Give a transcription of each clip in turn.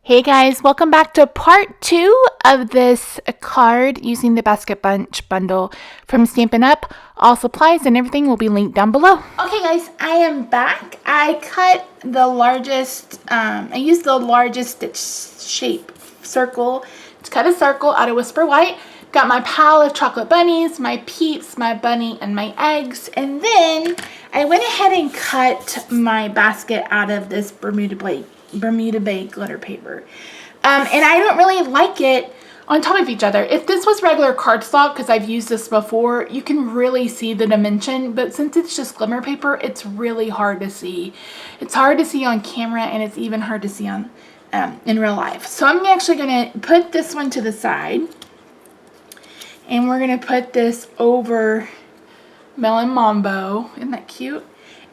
Hey guys, welcome back to part 2 of this card using the Basket Bunch bundle from Stampin' Up. All supplies and everything will be linked down below. Okay guys, I am back. I cut the largest, I used the largest stitch shape circle to cut a circle out of Whisper White. Got my pile of chocolate bunnies, my peeps, my bunny, and my eggs. And then I went ahead and cut my basket out of this Bermuda Bay glitter paper. And I don't really like it on top of each other. If this was regular cardstock, because I've used this before, you can really see the dimension, but since it's just glimmer paper, it's really hard to see. It's hard to see on camera, and it's even hard to see on in real life. So I'm actually going to put this one to the side, and we're going to put this over Melon Mambo. Isn't that cute?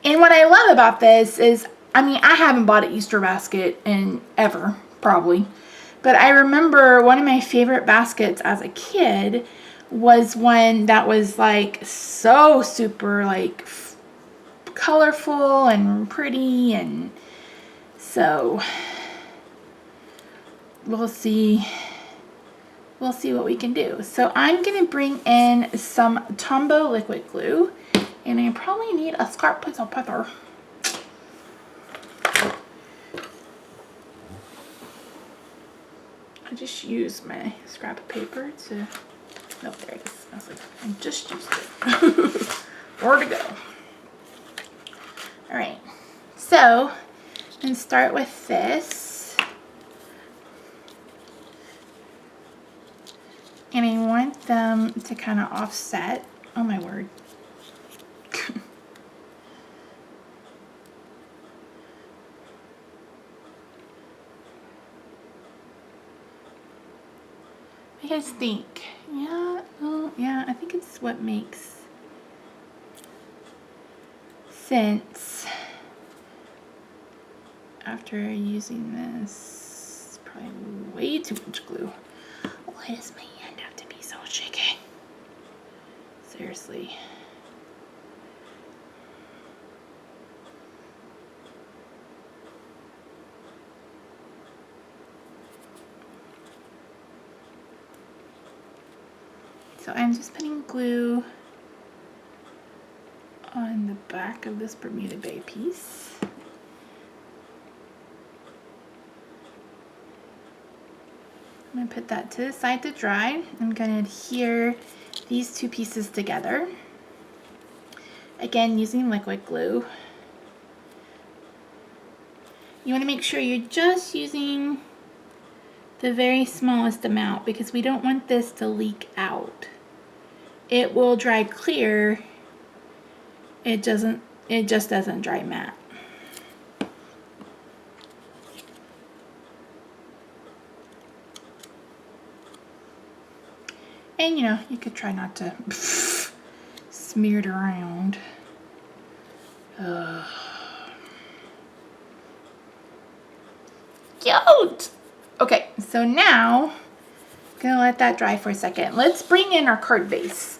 And what I love about this is, I mean, I haven't bought an Easter basket in ever, probably. But I remember one of my favorite baskets as a kid was one that was like so super like colorful and pretty. And so we'll see what we can do. So I'm going to bring in some Tombow liquid glue. And I probably need a scrap piece of paper. I just used my scrap of paper to, nope, there it is. I was like, I just used it. Where to go? All right, so I'm gonna start with this. And I want them to kind of offset. Oh my word. What do you guys think? Yeah, oh, yeah, I think it's what makes sense after using this. Probably way too much glue. Why does my hand have to be so shaky? Seriously. So I'm just putting glue on the back of this Bermuda Bay piece. I'm going to put that to the side to dry. I'm going to adhere these two pieces together. Again, using liquid glue. You want to make sure you're just using the very smallest amount because we don't want this to leak out. It will dry clear. It just doesn't dry matte. And you know, you could try not to smear it around. Cute! Okay, so now I'm gonna let that dry for a second. Let's bring in our card base.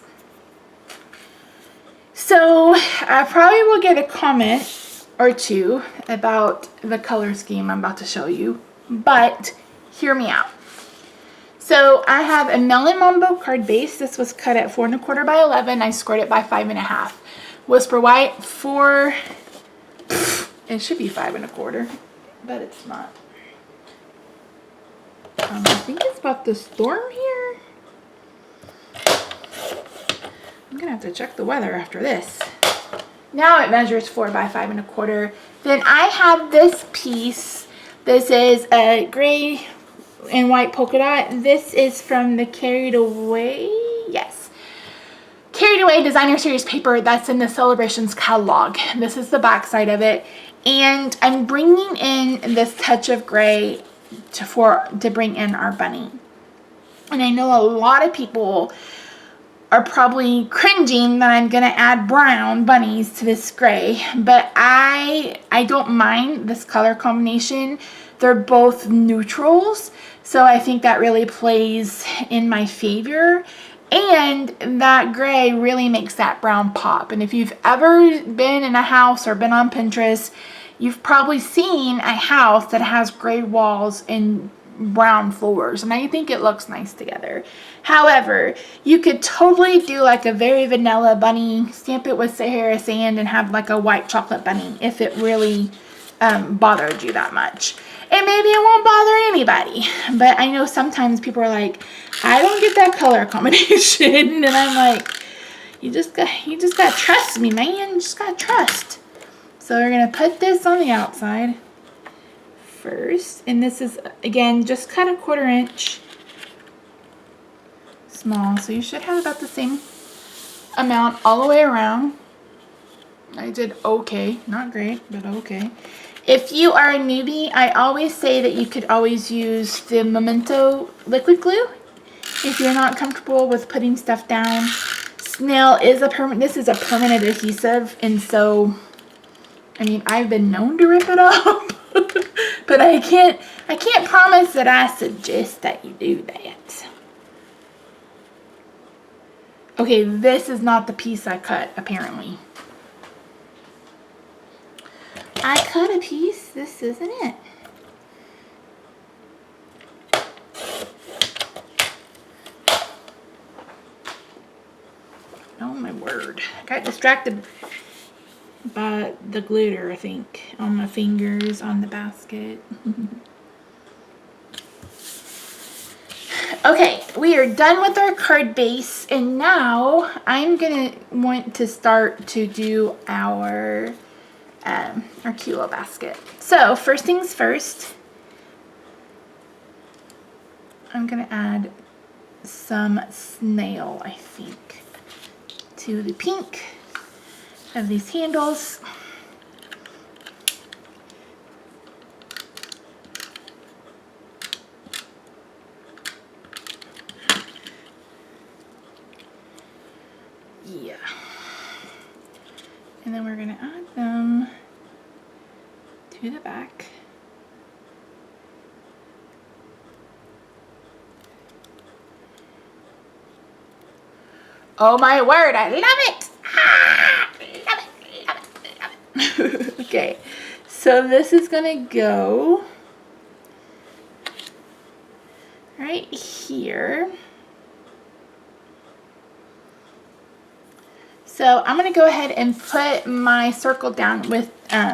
So I probably will get a comment or two about the color scheme I'm about to show you, but hear me out. So I have a Melon Mambo card base. This was cut at 4 1/4 by 11. I scored it by 5 1/2. Whisper White it should be 5 1/4, but it's not. I think it's about to storm here. I'm gonna have to check the weather after this. Now it measures 4 by 5 1/4. Then I have this piece. This is a gray and white polka dot. This is from the Carried Away. Yes. Carried Away Designer Series paper that's in the Celebrations catalog. This is the back side of it. And I'm bringing in this touch of gray to bring in our bunny. And I know a lot of people are probably cringing that I'm gonna add brown bunnies to this gray, but I don't mind this color combination. They're both neutrals, so I think that really plays in my favor. And that gray really makes that brown pop. And if you've ever been in a house or been on Pinterest you've probably seen a house that has gray walls and brown floors, and I think it looks nice together. However, you could totally do like a very vanilla bunny, stamp it with Sahara sand, and have like a white chocolate bunny if it really bothered you that much. And maybe it won't bother anybody, but I know sometimes people are like, I don't get that color combination, and I'm like, you just got to trust me, man. You just got to trust. So we're going to put this on the outside first. And this is, again, just cut a 1/4 inch small. So you should have about the same amount all the way around. I did okay. Not great, but okay. If you are a newbie, I always say that you could always use the Memento liquid glue if you're not comfortable with putting stuff down. Snail is this is a permanent adhesive, and so, I mean, I've been known to rip it up, but I can't promise that I suggest that you do that. Okay, this is not the piece I cut, apparently. I cut a piece, this isn't it. Oh my word. I got distracted by the glitter, I think, on my fingers on the basket. Okay, we are done with our card base, and now I'm gonna want to start to do our kilo basket. So first things first, I'm gonna add some snail, I think, to the pink of these handles. Yeah. And then we're gonna add them to the back. Oh my word, I love it! Ah, love it, love it, love it. Okay, so this is gonna go right here. So I'm going to go ahead and put my circle down with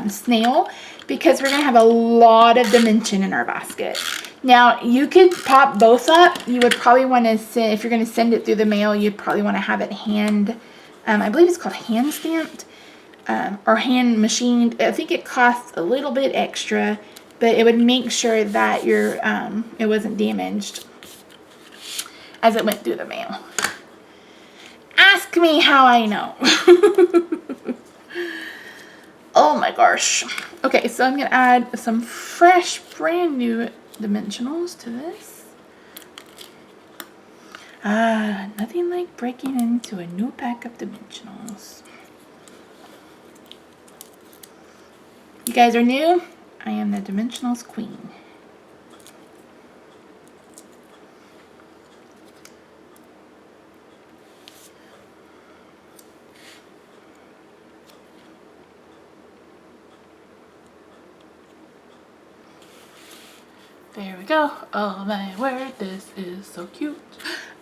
snail, because we're going to have a lot of dimension in our basket. Now, you could pop both up. You would probably want to send, if you're going to send it through the mail, you'd probably want to have it hand, I believe it's called hand stamped or hand machined. I think it costs a little bit extra, but it would make sure that your it wasn't damaged as it went through the mail. Ask me how I know. Oh my gosh. Okay, so I'm going to add some fresh, brand new dimensionals to this. Nothing like breaking into a new pack of dimensionals. You guys are new? I am the dimensionals queen. There we go. Oh my word, this is so cute.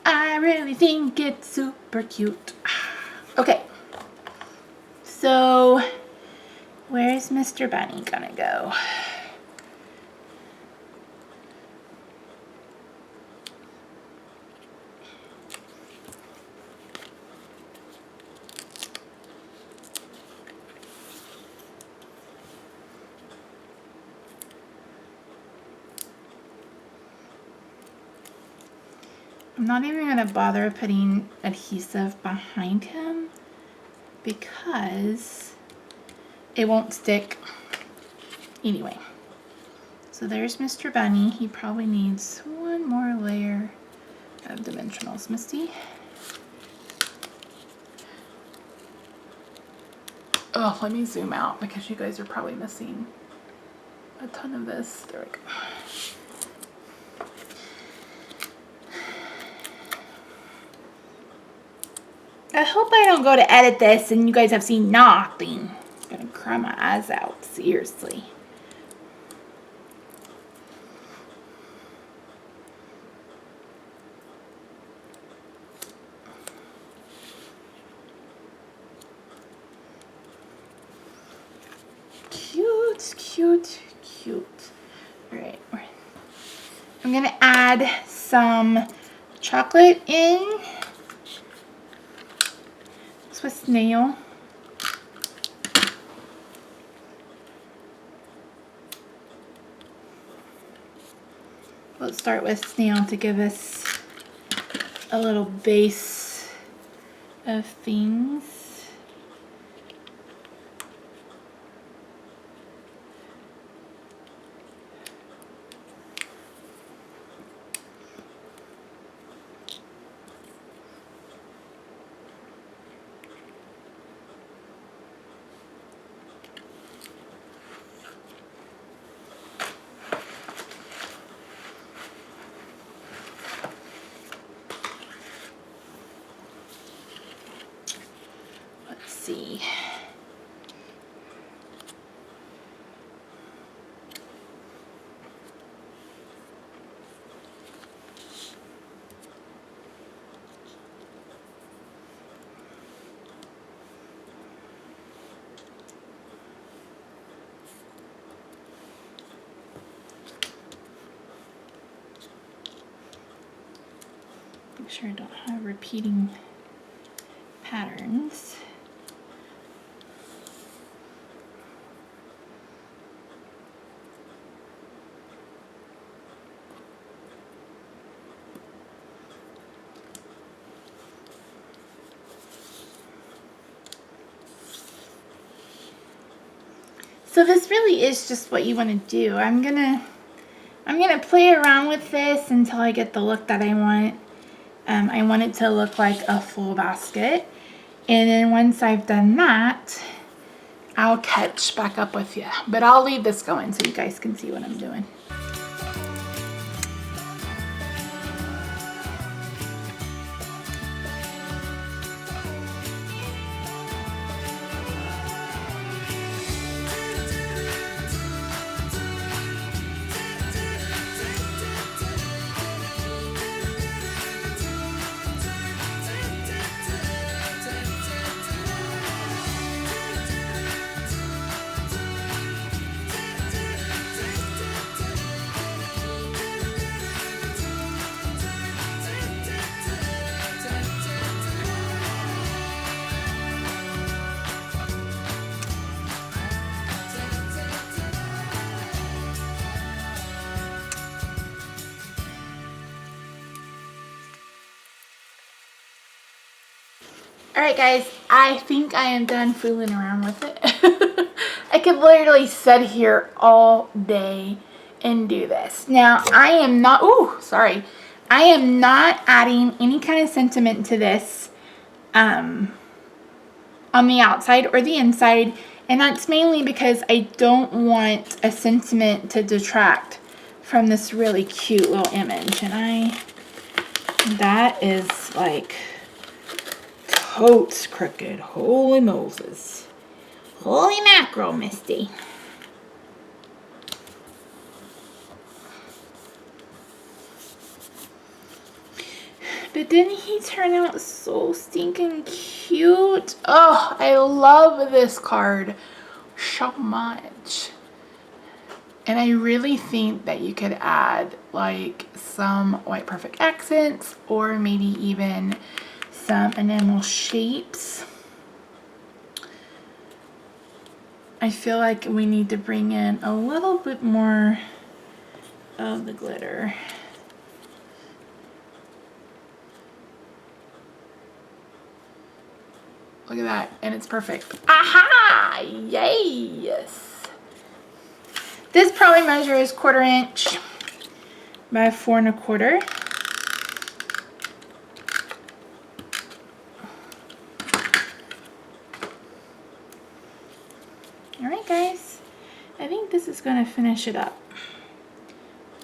I really think it's super cute. Okay. So, where's Mr. Bunny gonna go? I'm not even going to bother putting adhesive behind him because it won't stick anyway. So there's Mr. Bunny. He probably needs one more layer of dimensionals. Misty? Oh, let me zoom out because you guys are probably missing a ton of this. There we go. I hope I don't go to edit this and you guys have seen nothing. I'm gonna cry my eyes out, seriously. Cute, cute, cute. All right, I'm gonna add some chocolate in. This was snail. Let's start with snail to give us a little base of things. Let's see. Make sure I don't have repeating patterns. So this really is just what you want to do. I'm gonna play around with this until I get the look that I want. I want it to look like a full basket. And then once I've done that, I'll catch back up with you. But I'll leave this going so you guys can see what I'm doing. Alright guys, I think I am done fooling around with it. I could literally sit here all day and do this. Now, I am not, I am not adding any kind of sentiment to this on the outside or the inside. And that's mainly because I don't want a sentiment to detract from this really cute little image. And that is like totes crooked. Holy Moses. Holy mackerel, Misty. But didn't he turn out so stinking cute? Oh, I love this card so much. And I really think that you could add like some white perfect accents or maybe even some enamel shapes. I feel like we need to bring in a little bit more of the glitter. Look at that, and it's perfect. Aha! Yes! This probably measures 1/4 inch by 4 1/4. Alright guys, I think this is going to finish it up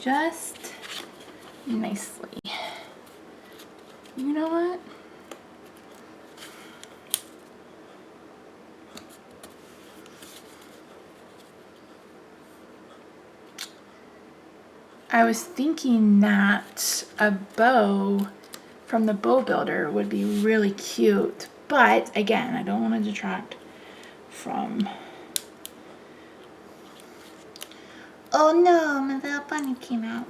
just nicely. You know what? I was thinking that a bow from the bow builder would be really cute, but again, I don't want to detract from... Oh no, my little bunny came out.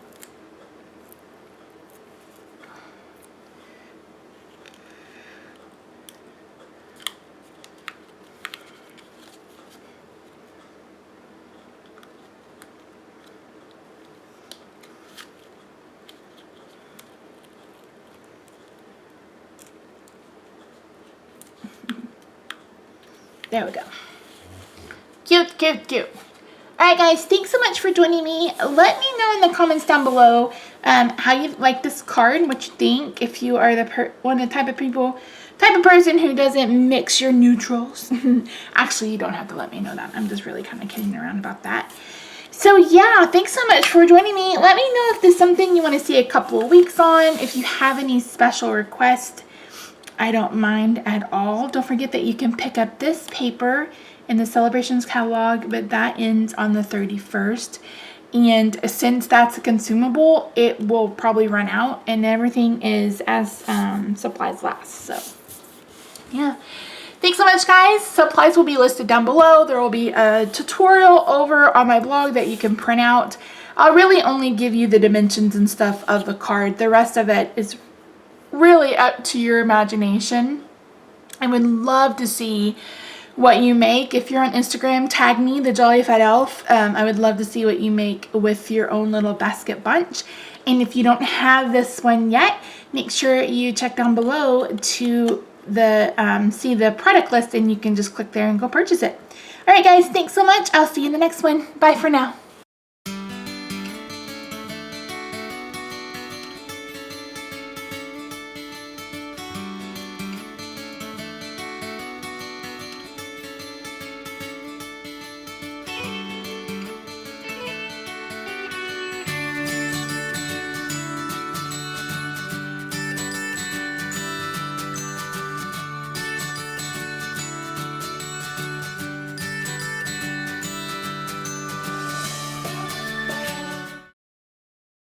There we go. Cute, cute, cute. Alright guys, thanks so much for joining me. Let me know in the comments down below how you like this card, what you think, if you are the type of person who doesn't mix your neutrals. Actually, you don't have to let me know that. I'm just really kind of kidding around about that. So yeah, thanks so much for joining me. Let me know if there's something you want to see a couple of weeks on. If you have any special requests, I don't mind at all. Don't forget that you can pick up this paper in the Celebrations catalog, but that ends on the 31st. And since that's a consumable, it will probably run out, and everything is as supplies last. So yeah. Thanks so much, guys. Supplies will be listed down below. There will be a tutorial over on my blog that you can print out. I'll really only give you the dimensions and stuff of the card. The rest of it is really up to your imagination. I would love to see what you make. If you're on Instagram, tag me, TheJollyFatElf. I would love to see what you make with your own little basket bunch. And if you don't have this one yet, make sure you check down below to see the product list, and you can just click there and go purchase it. All right, guys, thanks so much. I'll see you in the next one. Bye for now.